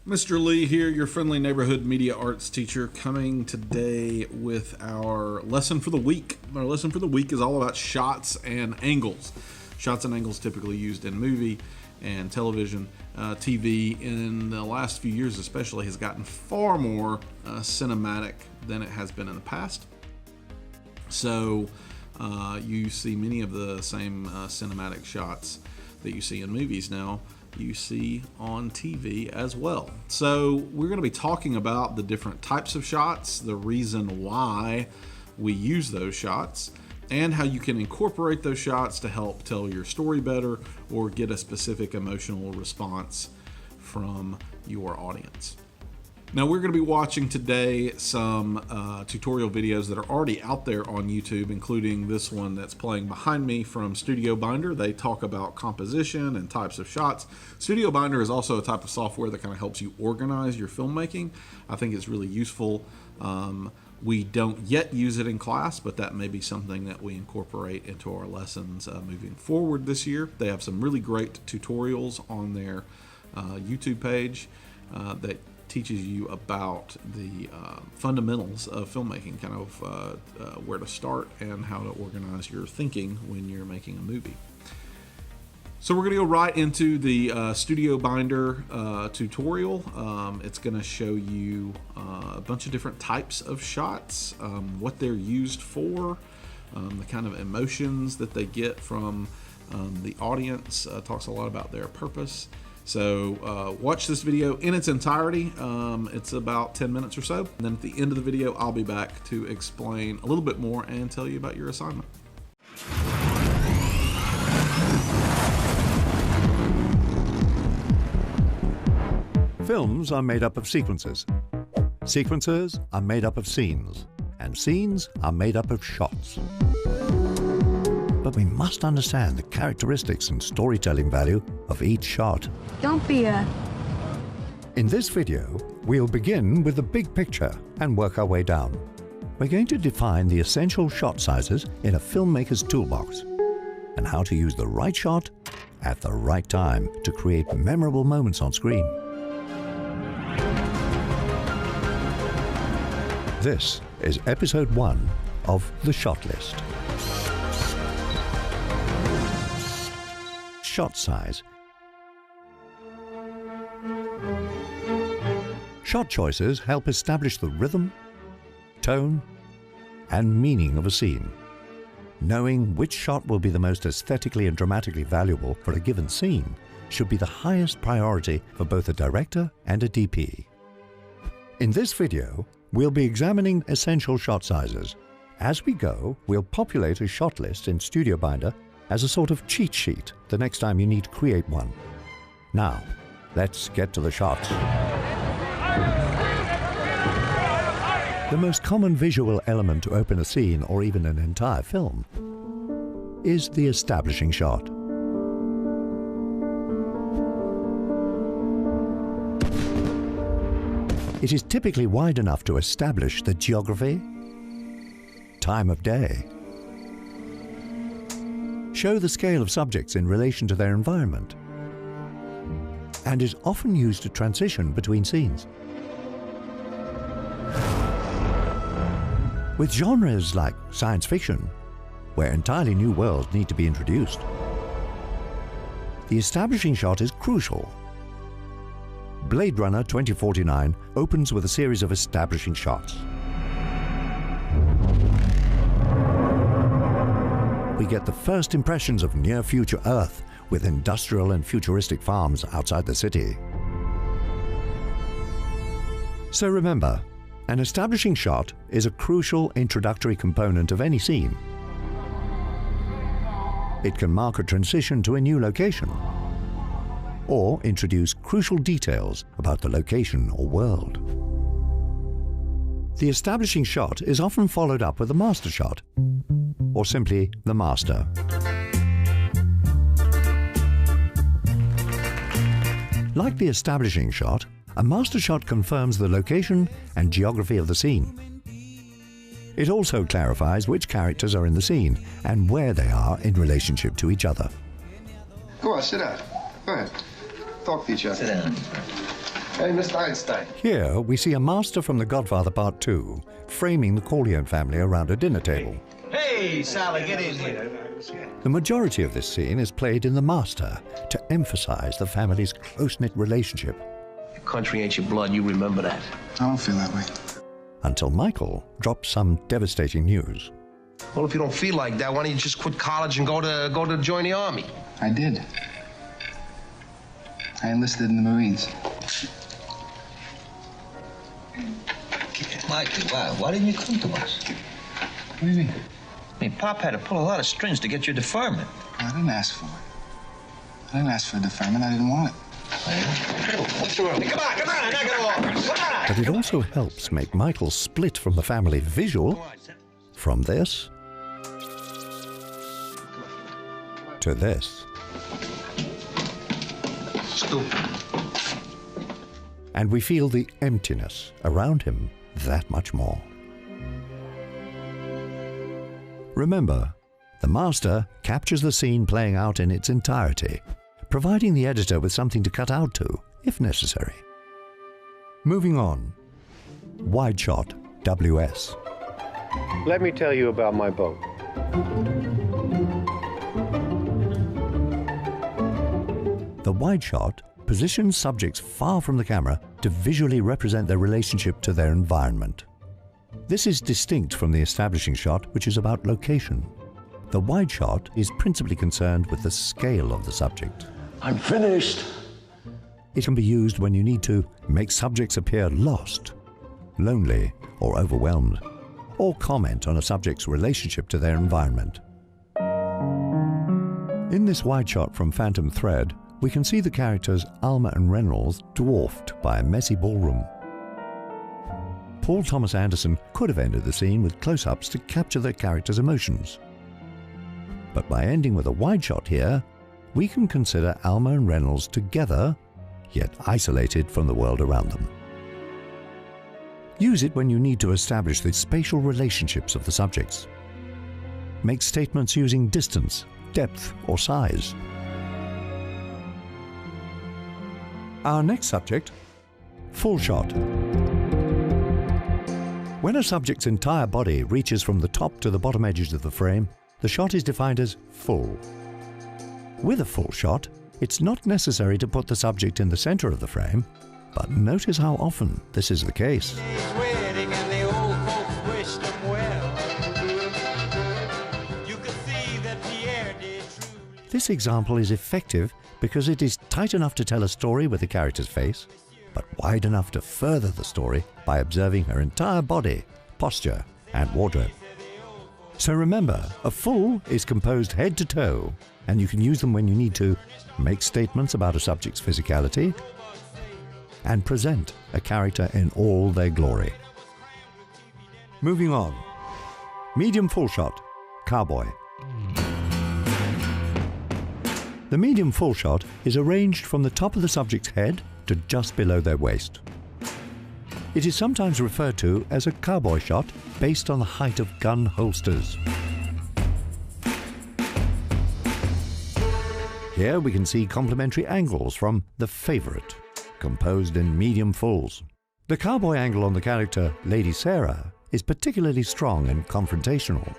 Mr. Lee here, your friendly neighborhood media arts teacher, coming today with our lesson for the week. Our lesson for the week is all about shots and angles. Shots and angles typically used in movie and television. TV in the last few years especially has gotten far more cinematic than it has been in the past. So you see many of the same cinematic shots that you see in movies now, you see on TV as well. So we're going to be talking about the different types of shots, the reason why we use those shots, and how you can incorporate those shots to help tell your story better or get a specific emotional response from your audience. Now we're going to be watching today some tutorial videos that are already out there on YouTube, including this one that's playing behind me from Studiobinder. They talk about composition and types of shots. Studiobinder is also a type of software that kind of helps you organize your filmmaking. I think it's really useful. We don't yet use it in class, but that may be something that we incorporate into our lessons moving forward this year. They have some really great tutorials on their YouTube page that teaches you about the fundamentals of filmmaking, kind of where to start and how to organize your thinking when you're making a movie. So we're going to go right into the Studiobinder tutorial. It's going to show you a bunch of different types of shots, what they're used for, the kind of emotions that they get from the audience. Talks a lot about their purpose. So watch this video in its entirety. It's about 10 minutes or so. And then at the end of the video, I'll be back to explain a little bit more and tell you about your assignment. Films are made up of sequences. Sequences are made up of scenes. And scenes are made up of shots. But we must understand the characteristics and storytelling value of each shot. Don't be a... In this video, we'll begin with the big picture and work our way down. We're going to define the essential shot sizes in a filmmaker's toolbox and how to use the right shot at the right time to create memorable moments on screen. This is episode 1 of The Shot List. Shot size. Shot choices help establish the rhythm, tone, and meaning of a scene. Knowing which shot will be the most aesthetically and dramatically valuable for a given scene should be the highest priority for both a director and a DP. In this video, we'll be examining essential shot sizes. As we go, we'll populate a shot list in Studiobinder as a sort of cheat sheet the next time you need to create one. Now, let's get to the shots. The most common visual element to open a scene or even an entire film is the establishing shot. It is typically wide enough to establish the geography, time of day, show the scale of subjects in relation to their environment, and is often used to transition between scenes. With genres like science fiction, where entirely new worlds need to be introduced, the establishing shot is crucial. Blade Runner 2049 opens with a series of establishing shots. We get the first impressions of near-future Earth with industrial and futuristic farms outside the city. So remember, an establishing shot is a crucial introductory component of any scene. It can mark a transition to a new location, or introduce crucial details about the location or world. The establishing shot is often followed up with a master shot, or simply the master. Like the establishing shot, a master shot confirms the location and geography of the scene. It also clarifies which characters are in the scene and where they are in relationship to each other. Go on, sit down. Go ahead. Talk to each other. Sit down. Hey, Mr. Einstein. Here we see a master from The Godfather Part 2 framing the Corleone family around a dinner table. Hey, Sally, get in here. The majority of this scene is played in the master to emphasize the family's close-knit relationship. Your country ain't your blood, you remember that. I don't feel that way. Until Michael drops some devastating news. Well, if you don't feel like that, why don't you just quit college and go to join the army? I did. I enlisted in the Marines. Mikey, why didn't you come to us? What do you mean? I mean, Pop had to pull a lot of strings to get your deferment. I didn't ask for it. I didn't ask for deferment. I didn't want it. What's the world? Come on, knock it off. Come on. But it also helps make Michael split from the family visual from this to this. Stupid. And we feel the emptiness around him that much more. Remember, the master captures the scene playing out in its entirety, providing the editor with something to cut out to, if necessary. Moving on. Wide shot, WS. Let me tell you about my boat. The wide shot positions subjects far from the camera to visually represent their relationship to their environment. This is distinct from the establishing shot, which is about location. The wide shot is principally concerned with the scale of the subject. I'm finished. It can be used when you need to make subjects appear lost, lonely, or overwhelmed, or comment on a subject's relationship to their environment. In this wide shot from Phantom Thread, we can see the characters Alma and Reynolds dwarfed by a messy ballroom. Paul Thomas Anderson could have ended the scene with close-ups to capture the characters' emotions. But by ending with a wide shot here, we can consider Alma and Reynolds together, yet isolated from the world around them. Use it when you need to establish the spatial relationships of the subjects. Make statements using distance, depth, or size. Our next subject, full shot. When a subject's entire body reaches from the top to the bottom edges of the frame, the shot is defined as full. With a full shot, it's not necessary to put the subject in the center of the frame, but notice how often this is the case. This example is effective because it is tight enough to tell a story with the character's face, but wide enough to further the story by observing her entire body, posture, and wardrobe. So remember, a full is composed head to toe, and you can use them when you need to make statements about a subject's physicality and present a character in all their glory. Moving on. Medium full shot, Cowboy. The medium full shot is arranged from the top of the subject's head to just below their waist. It is sometimes referred to as a cowboy shot based on the height of gun holsters. Here we can see complementary angles from The Favorite, composed in medium fulls. The cowboy angle on the character Lady Sarah is particularly strong and confrontational.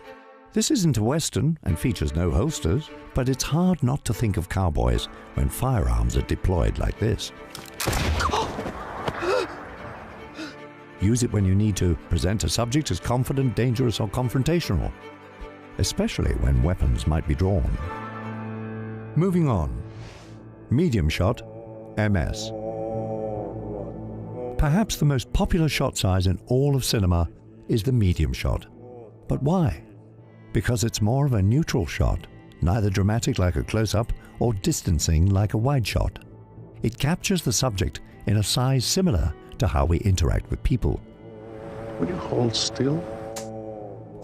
This isn't a Western and features no holsters, but it's hard not to think of cowboys when firearms are deployed like this. Use it when you need to present a subject as confident, dangerous, or confrontational, especially when weapons might be drawn. Moving on. Medium shot, MS. Perhaps the most popular shot size in all of cinema is the medium shot. But why? Because it's more of a neutral shot, neither dramatic like a close-up or distancing like a wide shot. It captures the subject in a size similar to how we interact with people. Will you hold still?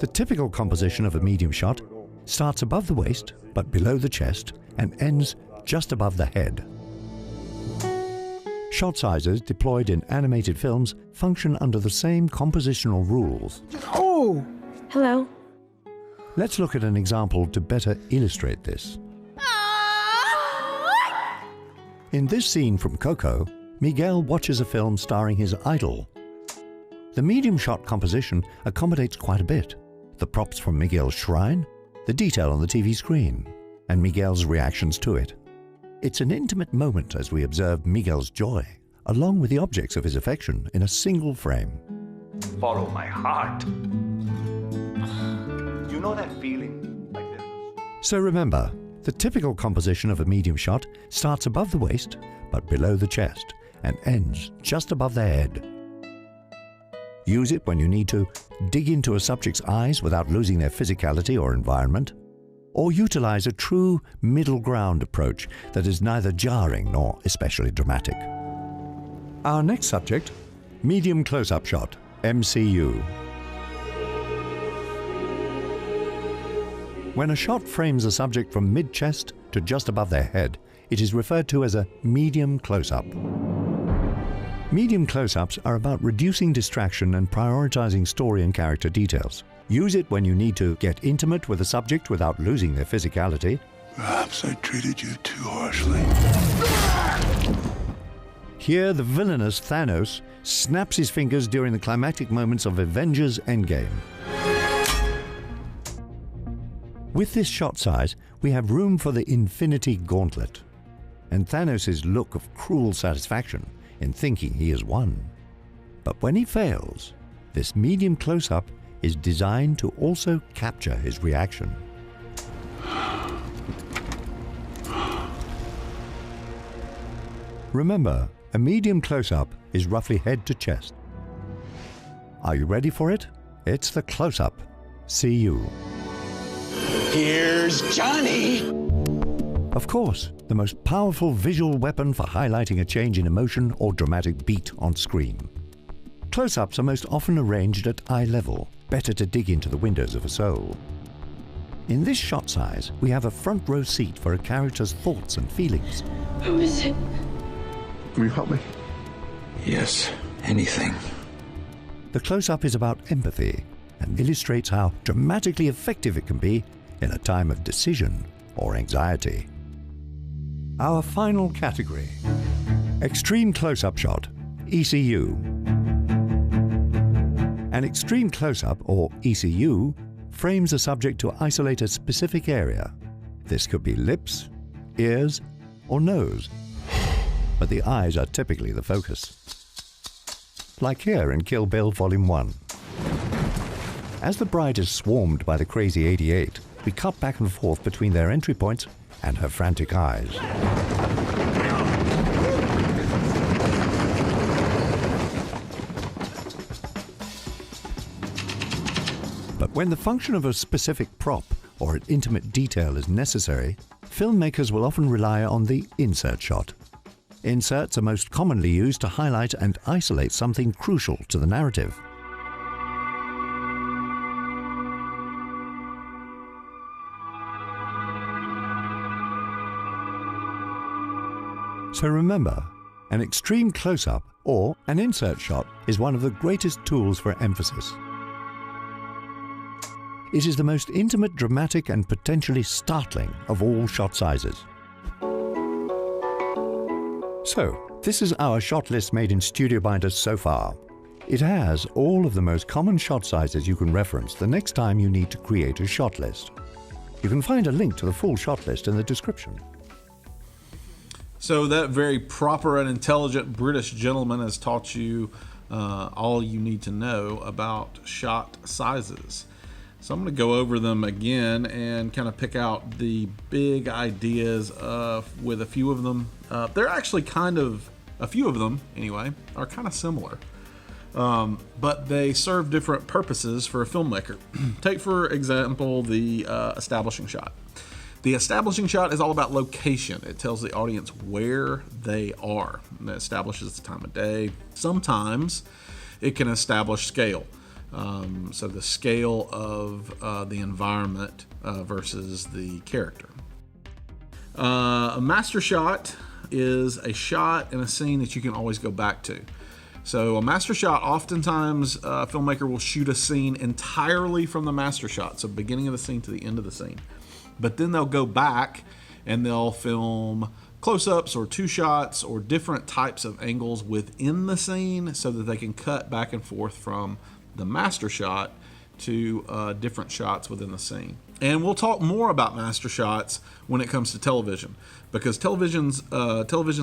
The typical composition of a medium shot starts above the waist but below the chest and ends just above the head. Shot sizes deployed in animated films function under the same compositional rules. Oh! Hello. Let's look at an example to better illustrate this. In this scene from Coco, Miguel watches a film starring his idol. The medium shot composition accommodates quite a bit. The props from Miguel's shrine, the detail on the TV screen, and Miguel's reactions to it. It's an intimate moment as we observe Miguel's joy, along with the objects of his affection in a single frame. Follow my heart. You know that feeling like this? So remember, the typical composition of a medium shot starts above the waist, but below the chest, and ends just above their head. Use it when you need to dig into a subject's eyes without losing their physicality or environment, or utilize a true middle ground approach that is neither jarring nor especially dramatic. Our next subject, medium close-up shot, MCU. When a shot frames a subject from mid-chest to just above their head, it is referred to as a medium close-up. Medium close-ups are about reducing distraction and prioritizing story and character details. Use it when you need to get intimate with a subject without losing their physicality. Perhaps I treated you too harshly. Here, the villainous Thanos snaps his fingers during the climactic moments of Avengers Endgame. With this shot size, we have room for the Infinity Gauntlet, and Thanos' look of cruel satisfaction in thinking he has won. But when he fails, this medium close-up is designed to also capture his reaction. Remember, a medium close-up is roughly head to chest. Are you ready for it? It's the close-up. See you. Here's Johnny! Of course, the most powerful visual weapon for highlighting a change in emotion or dramatic beat on screen. Close-ups are most often arranged at eye level, better to dig into the windows of a soul. In this shot size, we have a front row seat for a character's thoughts and feelings. Who is it? Will you help me? Yes, anything. The close-up is about empathy and illustrates how dramatically effective it can be in a time of decision or anxiety. Our final category, extreme close-up shot, ECU. An extreme close-up, or ECU, frames a subject to isolate a specific area. This could be lips, ears, or nose, but the eyes are typically the focus. Like here in Kill Bill Volume 1. As the bride is swarmed by the crazy 88, we cut back and forth between their entry points and her frantic eyes. But when the function of a specific prop or an intimate detail is necessary, filmmakers will often rely on the insert shot. Inserts are most commonly used to highlight and isolate something crucial to the narrative. So remember, an extreme close-up or an insert shot is one of the greatest tools for emphasis. It is the most intimate, dramatic, and potentially startling of all shot sizes. So, this is our shot list made in Studiobinder so far. It has all of the most common shot sizes you can reference the next time you need to create a shot list. You can find a link to the full shot list in the description. So that very proper and intelligent British gentleman has taught you all you need to know about shot sizes. So I'm going to go over them again and kind of pick out the big ideas with a few of them. They're actually a few of them anyway, are kind of similar. But they serve different purposes for a filmmaker. Take, for example, the establishing shot. The establishing shot is all about location. It tells the audience where they are. And it establishes the time of day. Sometimes it can establish scale. So the scale of the environment versus the character. A master shot is a shot in a scene that you can always go back to. So a master shot, oftentimes a filmmaker will shoot a scene entirely from the master shot. So beginning of the scene to the end of the scene. But then they'll go back and they'll film close-ups or two shots or different types of angles within the scene so that they can cut back and forth from the master shot to different shots within the scene. And we'll talk more about master shots when it comes to television, because television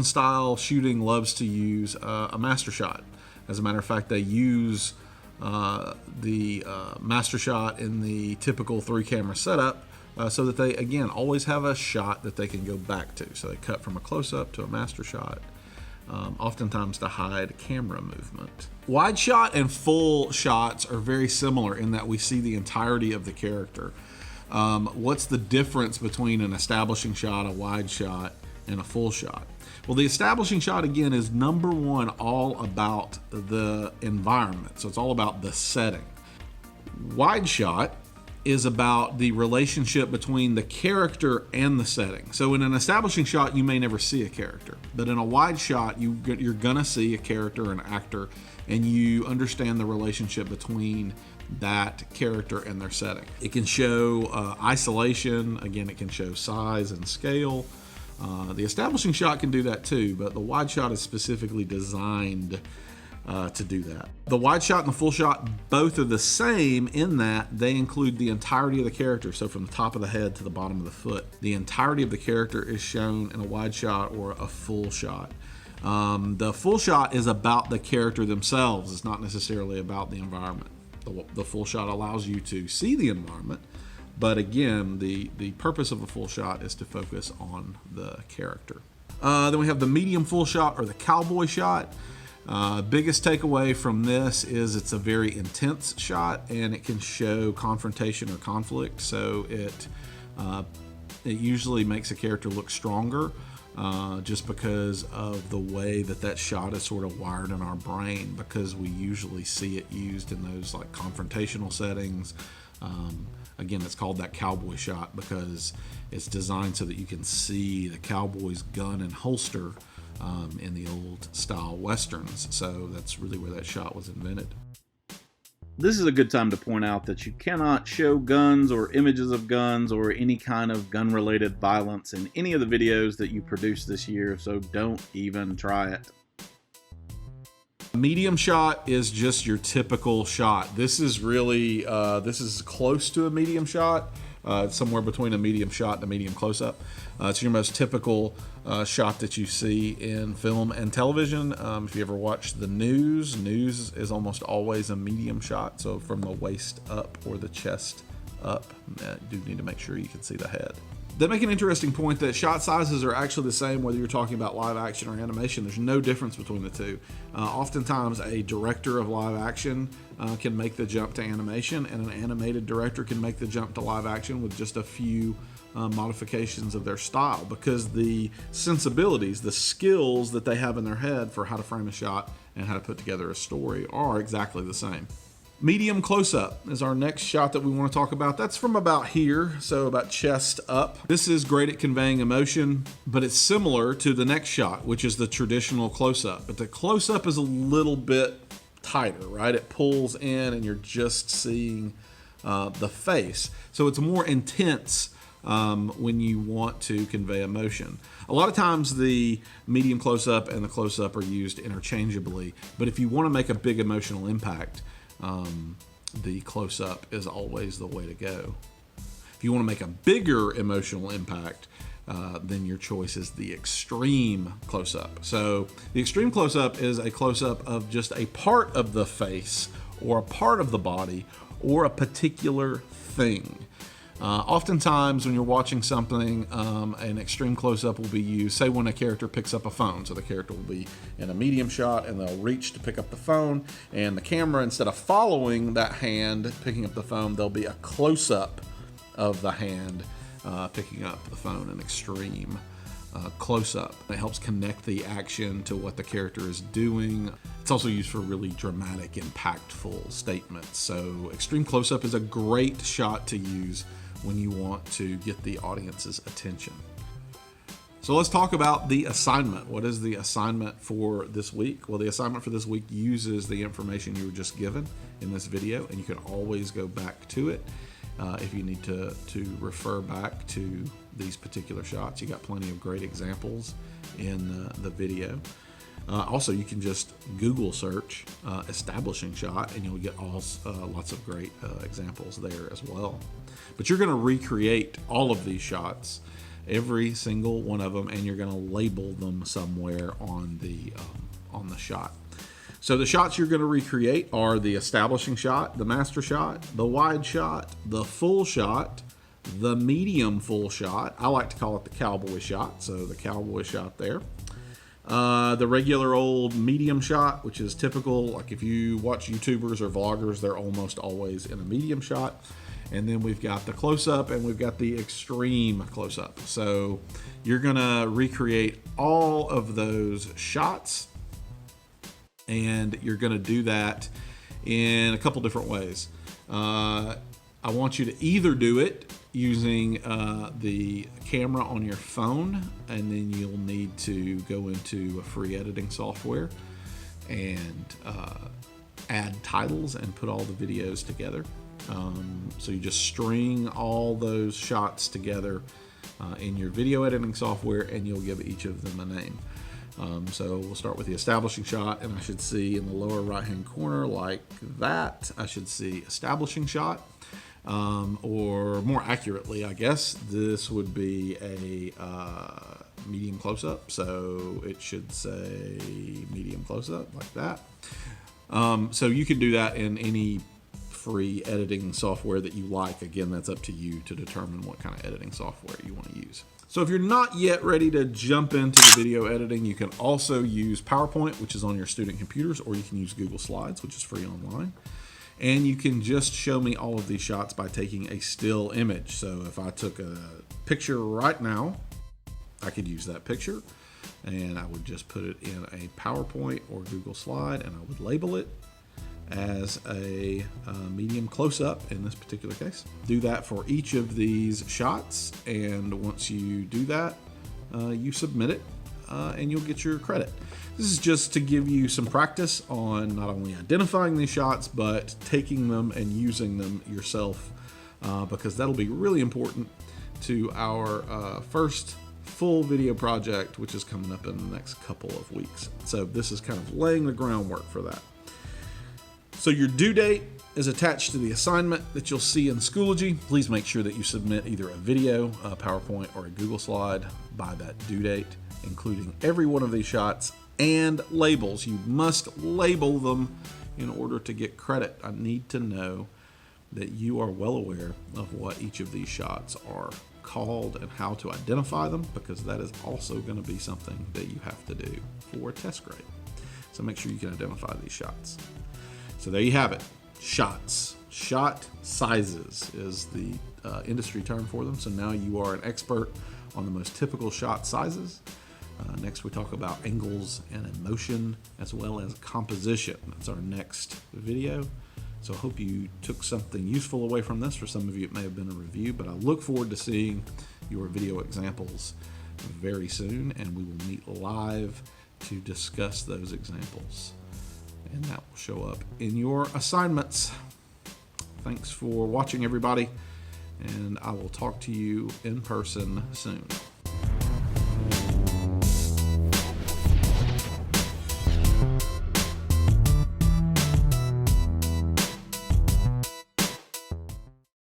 style shooting loves to use a master shot. As a matter of fact, they use the master shot in the typical 3-camera setup so that they, again, always have a shot that they can go back to. So they cut from a close-up to a master shot, oftentimes to hide camera movement. Wide shot and full shots are very similar in that we see the entirety of the character. What's the difference between an establishing shot, a wide shot, and a full shot? Well, the establishing shot, again, is number one all about the environment. So it's all about the setting. Wide shot is about the relationship between the character and the setting. So in an establishing shot, you may never see a character, but in a wide shot, you're gonna see a character, an actor, and you understand the relationship between that character and their setting. It can show isolation. Again, it can show size and scale. The establishing shot can do that too, but the wide shot is specifically designed to do that. The wide shot and the full shot both are the same in that they include the entirety of the character. So from the top of the head to the bottom of the foot, the entirety of the character is shown in a wide shot or a full shot. The full shot is about the character themselves. It's not necessarily about the environment. The full shot allows you to see the environment, but again, the purpose of a full shot is to focus on the character. Then we have the medium full shot or the cowboy shot. Biggest takeaway from this is it's a very intense shot and it can show confrontation or conflict. So it usually makes a character look stronger just because of the way that shot is sort of wired in our brain, because we usually see it used in those like confrontational settings. Again, it's called that cowboy shot because it's designed so that you can see the cowboy's gun and holster in the old style westerns. So that's really where that shot was invented. This is a good time to point out that you cannot show guns or images of guns or any kind of gun-related violence in any of the videos that you produce this year, so don't even try it. Medium shot is just your typical shot. This is really, this is close to a medium shot. It's somewhere between a medium shot and a medium close-up. It's your most typical shot that you see in film and television. If you ever watch the news is almost always a medium shot. So from the waist up or the chest up, you do need to make sure you can see the head. They make an interesting point that shot sizes are actually the same whether you're talking about live action or animation. There's no difference between the two. Oftentimes a director of live action can make the jump to animation, and an animated director can make the jump to live action with just a few modifications of their style, because the sensibilities, the skills that they have in their head for how to frame a shot and how to put together a story are exactly the same. Medium close-up is our next shot that we want to talk about. That's from about here, so about chest up. This is great at conveying emotion, but it's similar to the next shot, which is the traditional close-up. But the close-up is a little bit tighter, right? It pulls in and you're just seeing the face. So it's more intense when you want to convey emotion. A lot of times the medium close-up and the close-up are used interchangeably, but if you want to make a big emotional impact, the close-up is always the way to go. If you want to make a bigger emotional impact, then your choice is the extreme close-up. So the extreme close-up is a close-up of just a part of the face or a part of the body or a particular thing. Oftentimes when you're watching something, an extreme close-up will be used, say when a character picks up a phone. So the character will be in a medium shot and they'll reach to pick up the phone, and the camera, instead of following that hand picking up the phone, there'll be a close-up of the hand picking up the phone, an extreme close-up. It helps connect the action to what the character is doing. It's also used for really dramatic, impactful statements. So extreme close-up is a great shot to use when you want to get the audience's attention. So let's talk about the assignment. What is the assignment for this week? Well, the assignment for this week uses the information you were just given in this video, and you can always go back to it if you need to refer back to these particular shots. You got plenty of great examples in the video. Also, you can just Google search establishing shot, and you'll get lots of great examples there as well. But you're going to recreate all of these shots, every single one of them, and you're going to label them somewhere on the shot. So the shots you're going to recreate are the establishing shot, the master shot, the wide shot, the full shot, the medium full shot. I like to call it the cowboy shot, so the cowboy shot there. The regular old medium shot, which is typical, like if you watch YouTubers or vloggers, they're almost always in a medium shot. And then we've got the close-up, and we've got the extreme close-up. So you're going to recreate all of those shots, and you're going to do that in a couple different ways. I want you to either do it using the camera on your phone, and then you'll need to go into a free editing software and add titles and put all the videos together. So you just string all those shots together in your video editing software, and you'll give each of them a name. So we'll start with the establishing shot, and I should see in the lower right hand corner like that, I should see establishing shot. Or more accurately, I guess, this would be a medium close-up, so it should say medium close-up like that. So you can do that in any free editing software that you like. Again, that's up to you to determine what kind of editing software you want to use. So if you're not yet ready to jump into the video editing, you can also use PowerPoint, which is on your student computers, or you can use Google Slides, which is free online. And you can just show me all of these shots by taking a still image. So if I took a picture right now, I could use that picture, and I would just put it in a PowerPoint or Google Slide, and I would label it as a medium close-up in this particular case. Do that for each of these shots, and once you do that, you submit it, and you'll get your credit. This is just to give you some practice on not only identifying these shots, but taking them and using them yourself, because that'll be really important to our first full video project, which is coming up in the next couple of weeks. So this is kind of laying the groundwork for that. So your due date is attached to the assignment that you'll see in Schoology. Please make sure that you submit either a video, a PowerPoint, or a Google Slide by that due date, including every one of these shots and labels. You must label them in order to get credit. I need to know that you are well aware of what each of these shots are called and how to identify them, because that is also going to be something that you have to do for a test grade. So make sure you can identify these shots. So there you have it. Shots. Shot sizes is the industry term for them. So now you are an expert on the most typical shot sizes. Next we talk about angles and motion, as well as composition. That's our next video. So I hope you took something useful away from this. For some of you it may have been a review, but I look forward to seeing your video examples very soon, and we will meet live to discuss those examples. And that will show up in your assignments. Thanks for watching, everybody, and I will talk to you in person soon.